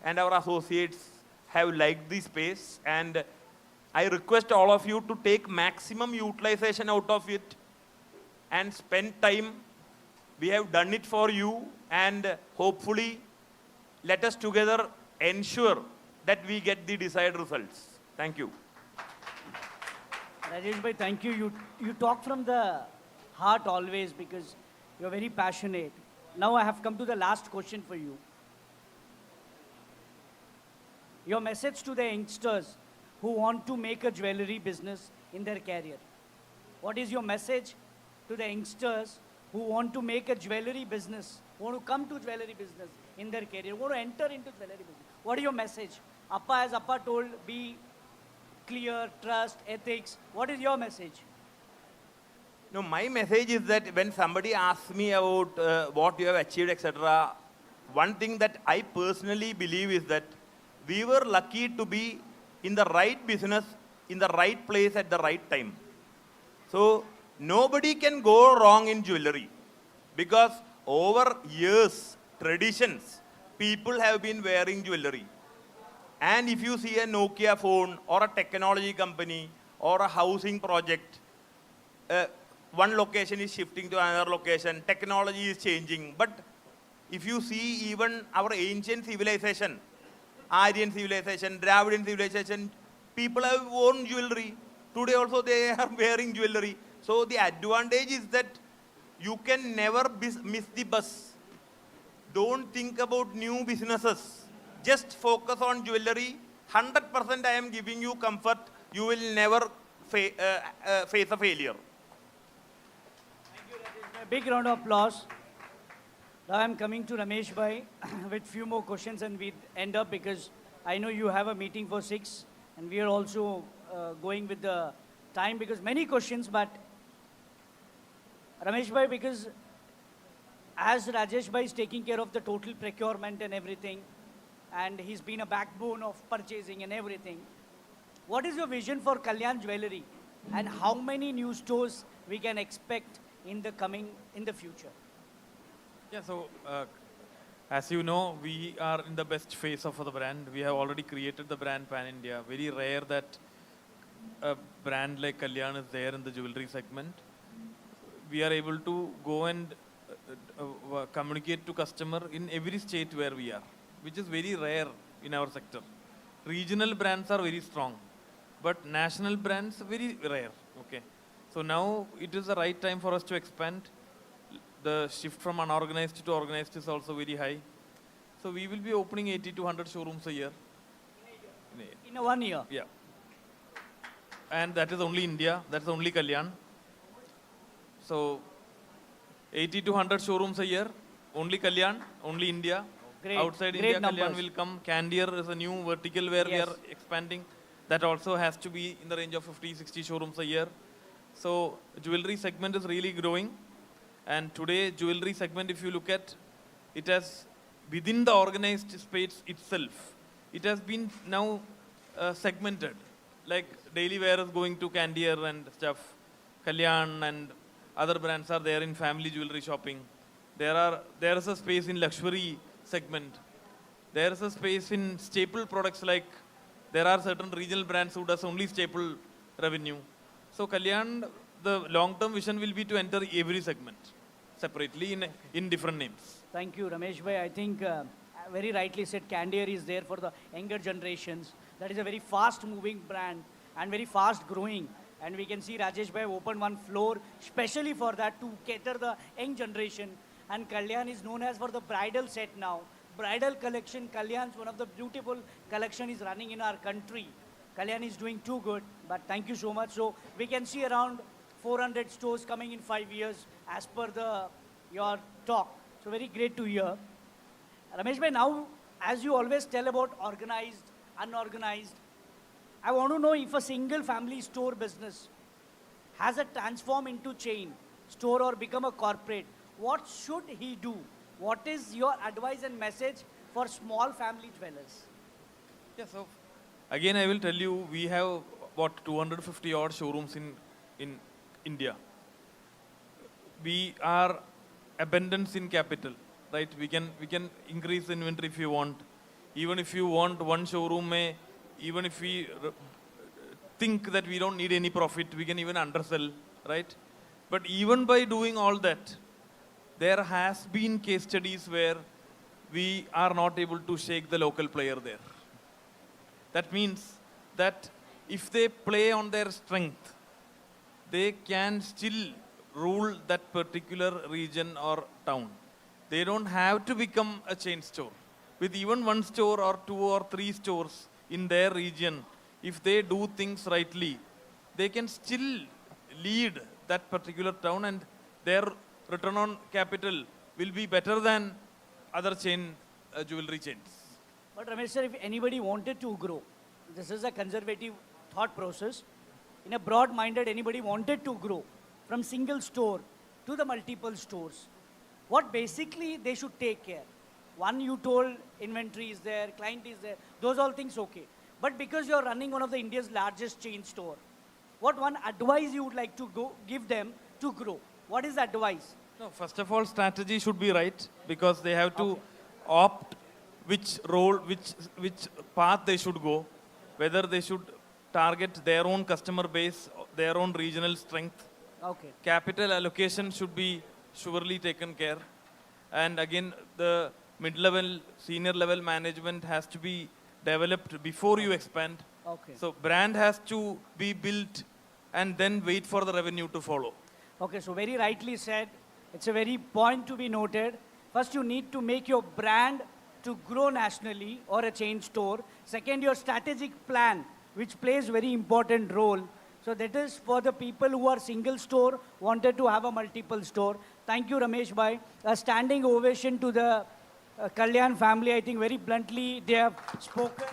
and our associates have liked the space. And I request all of you to take maximum utilization out of it and spend time. We have done it for you, and hopefully, let us together ensure that we get the desired results. Thank you. Rajesh bhai, thank you. You talk from the heart always because you're very passionate. Now I have come to the last question for you. Your message to the youngsters who want to make a jewelry business in their career. What is your message to the youngsters who want to make a jewelry business, who want to come to jewelry business in their career, who want to enter into jewelry business? What is your message? As Appa told, be clear, trust, ethics. What is your message? No, my message is that when somebody asks me about what you have achieved, etc., one thing that I personally believe is that we were lucky to be in the right business, in the right place at the right time. So, nobody can go wrong in jewelry because over years, traditions, people have been wearing jewelry. And if you see a Nokia phone or a technology company or a housing project, one location is shifting to another location, technology is changing. But if you see even our ancient civilization, Aryan civilization, Dravidian civilization, people have worn jewelry. Today also they are wearing jewelry. So the advantage is that you can never miss the bus. Don't think about new businesses. Just focus on jewelry. 100% I am giving you comfort. You will never face a failure. Thank you, Rajesh bhai. Big round of applause. Now I'm coming to Ramesh bhai with few more questions and we end up because I know you have a meeting for 6 and we are also going with the time because many questions, but Ramesh bhai, because as Rajesh bhai is taking care of the total procurement and everything, and he's been a backbone of purchasing and everything, what is your vision for Kalyan Jewelry and how many new stores we can expect in the future? Yeah, so as you know, we are in the best phase of the brand. We have already created the brand pan-India. Very rare that a brand like Kalyan is there in the jewelry segment. We are able to go and communicate to customer in every state where we are, which is very rare in our sector. Regional brands are very strong, but national brands very rare. Okay, so now it is the right time for us to expand. The shift from unorganized to organized is also very high. So we will be opening 80 to 100 showrooms a year. In a 1 year? Yeah. And that is only India, that's only Kalyan. So 80 to 100 showrooms a year, only Kalyan, only India. Great. Outside Great India, numbers. Kalyan will come. Candier is a new vertical where we Yes. are expanding. That also has to be in the range of 50, 60 showrooms a year. So jewelry segment is really growing. And today, jewelry segment, if you look at, it has, within the organized space itself, it has been now segmented. Like daily wear is going to Candier and stuff. Kalyan and other brands are there in family jewelry shopping. There is a space in luxury segment. There is a space in staple products like there are certain regional brands who does only staple revenue. So Kalyan, the long-term vision will be to enter every segment separately in different names. Thank you, Ramesh bhai. I think very rightly said, Candier is there for the younger generations. That is a very fast-moving brand and very fast-growing. And we can see Rajesh bhai opened one floor specially for that to cater the young generation. And Kalyan is known as for the bridal set now. Bridal collection, Kalyan's one of the beautiful collection is running in our country. Kalyan is doing too good, but thank you so much. So we can see around 400 stores coming in 5 years as per your talk. So very great to hear. Ramesh bhai, now as you always tell about organized, unorganized, I want to know if a single family store business has a transform into chain store or become a corporate, what should he do? What is your advice and message for small family dwellers? Yeah, so again, I will tell you, we have what 250 odd showrooms in India. We are abundance in capital, right? We can increase the inventory if you want. Even if you want one showroom, even if we think that we don't need any profit, we can even undersell, right? But even by doing all that, there has been case studies where we are not able to shake the local player there. That means that if they play on their strength, they can still rule that particular region or town. They don't have to become a chain store. With even one store or two or three stores in their region, if they do things rightly, they can still lead that particular town, and their return on capital will be better than other jewelry chains. But Ramesh sir, if anybody wanted to grow, this is a conservative thought process. In a broad-minded, anybody wanted to grow from single store to the multiple stores, what basically they should take care? One, you told inventory is there, client is there, those all things okay. But because you're running one of the India's largest chain store, what one advice you would like to give them to grow? What is the advice? No, first of all, strategy should be right, because they have to opt which role, which path they should go, whether they should target their own customer base, their own regional strength. Okay. Capital allocation should be surely taken care. And again, the mid-level, senior level management has to be developed before you expand. Okay. So brand has to be built and then wait for the revenue to follow. Okay, so very rightly said. It's a very point to be noted. First, you need to make your brand to grow nationally or a chain store. Second, your strategic plan, which plays very important role. So that is for the people who are single store, wanted to have a multiple store. Thank you, Ramesh bhai. A standing ovation to the Kalyan family. I think very bluntly they have spoken.